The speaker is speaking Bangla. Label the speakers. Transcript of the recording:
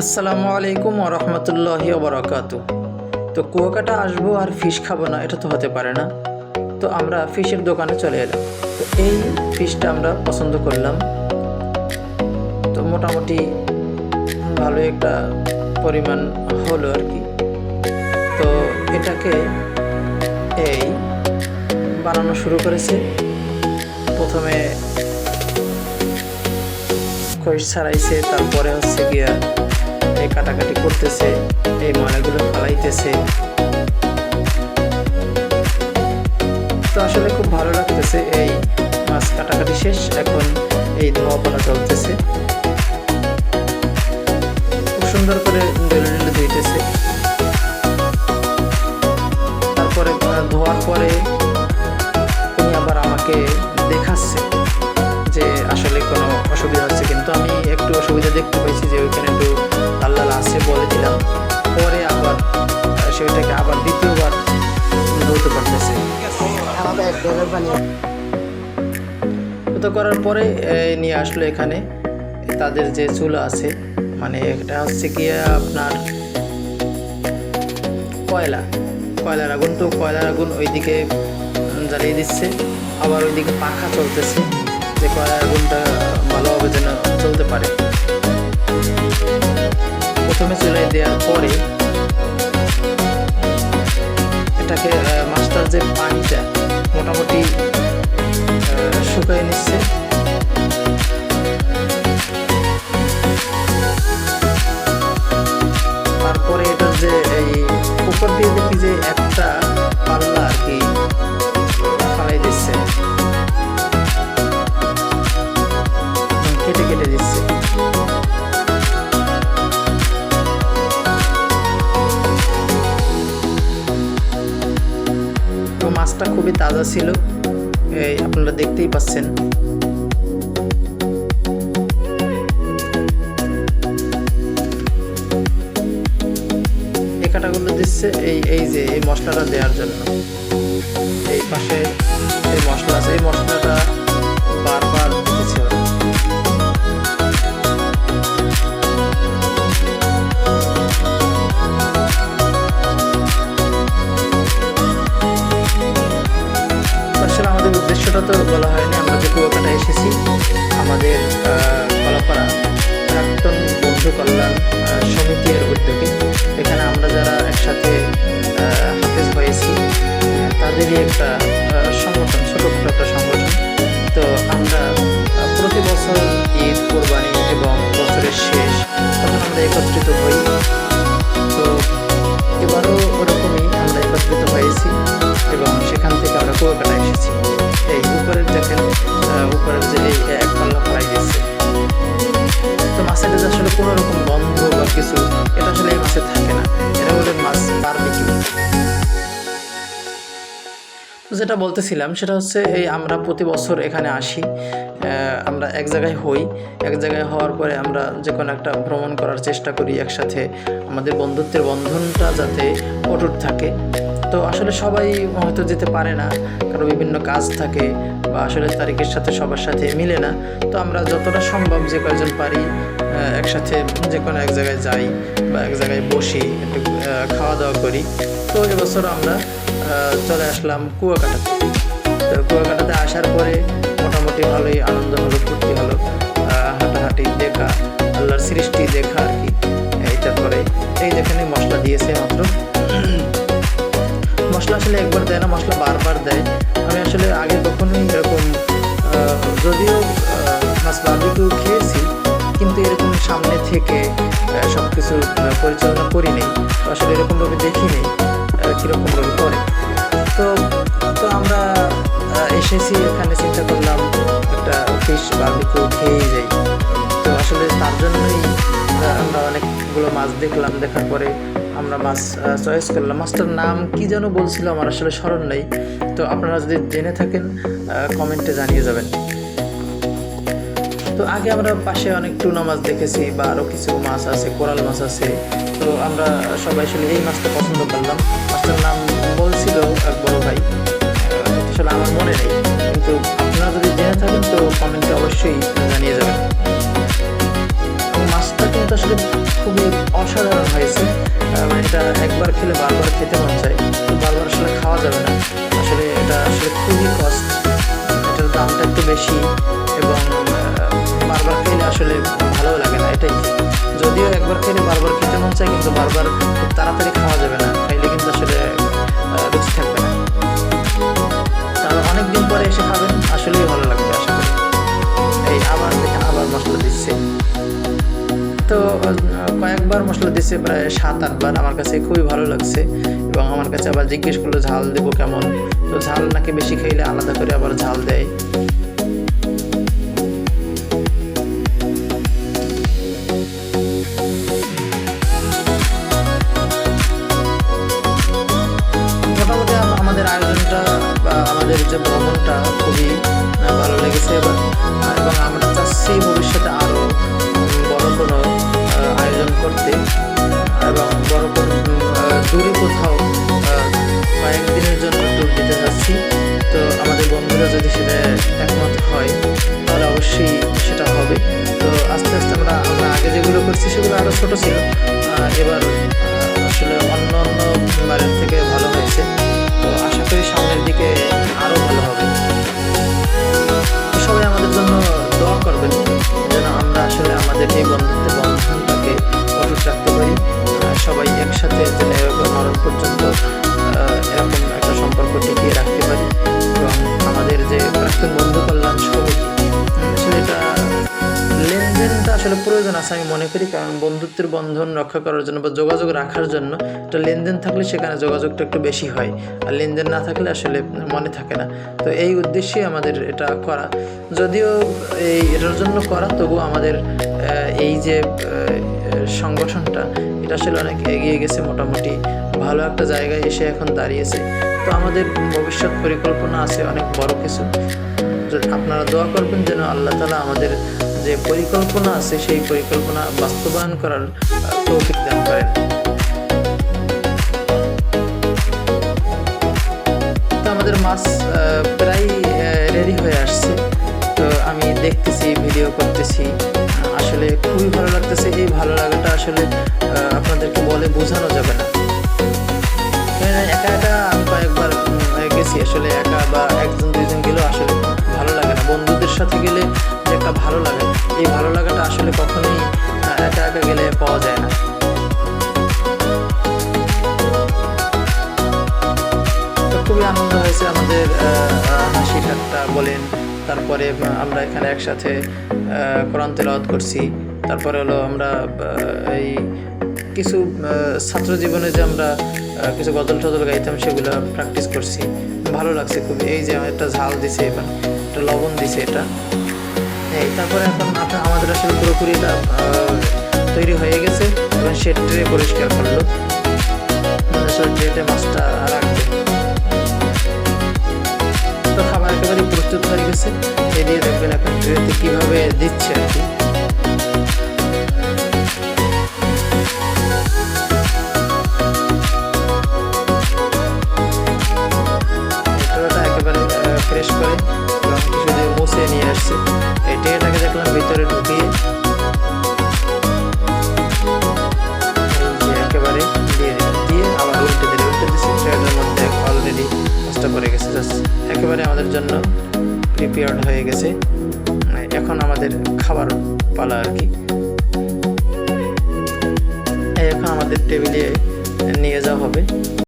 Speaker 1: আসসালামু আলাইকুম ওয়া রাহমাতুল্লাহি ওয়া বারাকাতুহু। তো কুয়াকাটা আসবো আর ফিশ খাবো না, এটা তো হতে পারে না। তো আমরা ফিশের দোকানে চলে এলাম। তো এই ফিশটা আমরা পছন্দ করলাম। তো মোটামুটি ভালো একটা পরিমাণ হলো আর কি। তো এটাকে এই বানানো শুরু করেছে। প্রথমে খৈশ ছাড়াইছে, তারপরে হচ্ছে গিয়া এই কাটাকাটি করতেছে, এই ময়লাগুলো ফালাইতেছে। তো আসলে খুব ভালো লাগতেছে। এই মাছ কাটাকাটি শেষ, এখন এই ধোয়া পড়া চলতেছে। খুব সুন্দর করে ডেলে ডেলে ধুইতেছে। তারপরে ধোয়ার পরে উনি আবার আমাকে দেখাচ্ছে যে আসলে কোনো অসুবিধা হচ্ছে, কিন্তু আমি একটু অসুবিধা দেখতে পাইছি যে ওইখানে একটু লাল লাল আছে বলে দিলাম। পরে আবার সেটাকে আবার দ্বিতীয়বার ধুতে পারতেছে। তো করার পরে নিয়ে আসলো এখানে তাদের যে চুলা আছে, মানে এটা হচ্ছে গিয়ে আপনার কয়লার আগুন। তো কয়লার আগুন ওইদিকে জ্বালিয়ে দিচ্ছে, আবার ওইদিকে পাখা চলতেছে যে কয়লার আগুনটা ভালোভাবে যেন চলতে পারে। প্রথমে চুলায় দেওয়ার পরে এটাকে মাছটার যে পানিটা মোটামুটি শুকিয়ে নিচ্ছে। তারপরে এটার যে এই উপর দিয়ে দেখি যে একটা পাল্লা আর কি ফালাই দিচ্ছে, কেটে কেটে দিচ্ছে। তো মাছটা খুবই তাজা ছিল, এই আপনারা দেখতেই পাচ্ছেন। এই কাটাগুলো দিচ্ছে এই যে এই মশলাটা দেওয়ার জন্য। এই পাশে এই মশলা আছে, এই মশলাটা বারবার দিতেছে। আসলে আমাদের উদ্দেশ্যটা তো বলা হয়নি। আমরা যে কুয়াকাটা এসেছি আমাদের কলাপাড়া প্রাক্তন বন্ধু কল্যাণ সমিতির উদ্যোগে। এখানে আমরা যারা একসাথে হাফেজ হয়েছি তাদেরই একটা সংগঠন, ছোটখাটো একটা সংগঠন। তো আমরা প্রতি বছর ঈদ, কোরবানি এবং বছরের শেষ তখন আমরা একত্রিত হই। তো এবারও ওরকমই আমরা একত্রিত হয়েছি এবং সেখান থেকে আমরা কুয়াকাটা এসেছি। এই উপরের দেখেন, উপরের যে এই এক পাল্লা ফলাই দিচ্ছে। তো মাছের যে আসলে কোনো রকম গন্ধ বা কিছু, এটা আসলে এই মাছে থাকে না। এটা বলে মাছ বারবিকিউ। তো যেটা বলতেছিলাম সেটা হচ্ছে এই আমরা প্রতি বছর এখানে আসি, আমরা এক জায়গায় হই। এক জায়গায় হওয়ার পরে আমরা যে কোনো একটা ভ্রমণ করার চেষ্টা করি একসাথে, আমাদের বন্ধুত্বের বন্ধনটা যাতে অটুট থাকে। তো আসলে সবাই হয়তো যেতে পারে না, কারণ বিভিন্ন কাজ থাকে বা আসলে তারিখের সাথে সবার সাথে মিলে না। তো আমরা যতটা সম্ভব যে কয়েকজন পারি একসাথে যে কোনো এক জায়গায় যাই বা এক জায়গায় বসি, একটু খাওয়া দাওয়া করি। তো এবছর আমরা চলে আসলাম কুয়াকাটাতে। তো কুয়াকাটাতে আসার পরে মোটামুটি ভালোই আনন্দ হলো, ফুর্তি হলো, হাঁটাহাঁটি দেখা, আল্লাহর সৃষ্টি দেখা আর কি। এইটার পরে এই যেখানে মশলা দিয়েছে মাত্র, মশলা আসলে একবার দেয় না, মশলা বারবার দেয়। আমি আসলে আগে কখনোই এরকম, যদিও মাছ বারবিকিউ খেয়েছি, কিন্তু এরকম সামনে থেকে সব কিছু পরিচালনা করি নেই, আসলে এরকমভাবে দেখি নেই কীরকমভাবে করে। তো আমরা এসেছি এখানে, চিন্তা করলাম একটা ফিশ বারবিকিউ খেয়েই যাই। তো আসলে তার জন্যই আমরা অনেকগুলো মাছ দেখলাম। দেখার পরে আমরা মাছ চয়েস করলাম। মাছটার নাম কি যেন বলছিল, আমার আসলে স্মরণ নেই। তো আপনারা যদি জেনে থাকেন কমেন্টে জানিয়ে যাবেন। তো আগে আমরা পাশে অনেক টুনা মাছ দেখেছি বা আরও কিছু মাছ আছে, কোরাল মাছ আছে। তো আমরা সবাই আসলে এই মাছটা পছন্দ করলাম। মাছটার নাম বলছিল এক বড় ভাই, আসলে আমার মনে নেই, কিন্তু আপনারা যদি জেনে থাকেন তো কমেন্টে অবশ্যই জানিয়ে যাবেন। মাছটা কিন্তু আসলে খুবই অসাধারণ হয়েছে। মানে এটা একবার খেলে বারবার খেতে মন চায়, তো বারবার আসলে খাওয়া যাবে না। আসলে এটা আসলে খুবই কস্ট, এটার দামটা একটু বেশি এবং বারবার খেলে আসলে ভালো লাগে না এটাই। যদিও একবার খেলে বারবার খেতে মন চায়, কিন্তু বারবার খুব তাড়াতাড়ি খাওয়া যাবে না, খাইলে কিন্তু আসলে রুচি থাকবে না। তাহলে অনেকদিন পরে এসে খাবেন, আসলেই ভালো লাগবে আশা করি। এই আবার দেখেন আবার মশলা দিচ্ছে, তো কয়েকবার মশলা দিচ্ছে, প্রায় 7-8 বার। আমার কাছে খুবই ভালো লাগছে এবং আমার কাছে আবার জিজ্ঞেস করলো ঝাল দেবো কেমন, তো ঝাল নাকি বেশি খাইলে আলাদা করে আবার ঝাল দেয়। মোটামুটি আমাদের আয়োজনটা বা আমাদের যে ভ্রমণটা খুবই ভালো লেগেছে এবং আমরা চাচ্ছি ভবিষ্যতে আরও বড় কোনো আয়োজন করতে এবং বড় কোনো দূরে কোথাও কয়েকদিনের জন্য ট্যুর দিতে যাচ্ছি। তো আমাদের বন্ধুরা যদি সেটা একমত হয় তাহলে অবশ্যই সেটা হবে। তো আস্তে আস্তে আমরা আগে যেগুলো করছি সেগুলো আরও ছোটো ছিল, এবার আসলে অন্য বারের থেকে ভালো হয়েছে। তো আশা করি সামনের দিকে আরও ভালো হবে। সবাই আমাদের জন্য দোয়া করবেন যেন আমরা আসলে আমাদের এই বন্ধুত্বের বন্ধনটাকে অটুট রাখতে পারি। সবাই একসাথে যেন এরকম মরণ পর্যন্ত এরকম একটা সম্পর্ক টিকিয়ে রাখতে পারি। এবং আমাদের যে প্রাক্তন বন্ধু কল্যাণ সমিতি, আসলে এটা লেনদেনটা আসলে প্রয়োজন আছে আমি মনে করি, কারণ বন্ধুত্বের বন্ধন রক্ষা করার জন্য বা যোগাযোগ রাখার জন্য একটা লেনদেন থাকলে সেখানে যোগাযোগটা একটু বেশি হয়, আর লেনদেন না থাকলে আসলে মনে থাকে না। তো এই উদ্দেশ্যে আমাদের এটা করা, যদিও এটার জন্য করা, তবু আমাদের এই যে সংগঠনটা এটা আসলে অনেক এগিয়ে গেছে, মোটামুটি ভালো একটা জায়গায় এসে এখন দাঁড়িয়েছে। তো আমাদের ভবিষ্যৎ পরিকল্পনা আছে অনেক বড় কিছু। আপনারা দোয়া করবেন যেন আল্লাহ তাআলা আমাদের যে পরিকল্পনা আছে সেই পরিকল্পনা বাস্তবায়ন করার তৌফিক দান করেন। তো আমাদের মাছ প্রায় রেডি হয়ে আসছে, তো আমি দেখতেছি, ভিডিও করতেছি, আসলে খুবই ভালো লাগতেছে। এই ভালো লাগাটা আসলে আপনাদেরকে বলে বোঝানো যাবে না। একা একা আমি কয়েকবার গেছি, আসলে একা বা একজন দুইজন গেলেও আসলে ভালো লাগে না। বন্ধুদের সাথে গেলে যে একটা ভালো লাগে, এই ভালো লাগাটা আসলে কখনোই একা একা গেলে পাওয়া যায় না। তো খুবই আনন্দ হয়েছে আমাদের, হাসি ঠাট্টা বলেন, তারপরে আমরা এখানে একসাথে কোরআন তেলাওয়াত করছি, তারপরে হলো আমরা এই কিছু ছাত্র জীবনে যে আমরা কিছু গজল টজল গাইতাম সেগুলো প্র্যাকটিস করছি, ভালো লাগছে খুব। এই যে একটা ঝাল দিছে, এবার একটা লবণ দিছে এটা, এই তারপরে এখন আমাদের আসলে পুরোপুরি এটা তৈরি হয়ে গেছে এবং সে ট্রে পরিষ্কার করলো, আসলে ট্রেতে মাছটা রাখবে। তো খাবার একেবারে প্রস্তুত হয়ে গেছে, এই দিয়ে দেখবেন এখন ট্রেতে কীভাবে দিচ্ছে আর কি। ফ্রেশ করে এবং কিছু দিয়ে মুছে নিয়ে আসছে। এই ট্রেটাকে দেখলাম ভিতরে ঢুকিয়ে একেবারে দিয়ে আবার উল্টে দিচ্ছি। ট্রেটার মধ্যে অলরেডি মাছটা পড়ে গেছে, জাস্ট একেবারে আমাদের জন্য প্রিপেয়ার্ড হয়ে গেছে। এখন আমাদের খাবার পালা আর কি। এখন আমাদের টেবিলে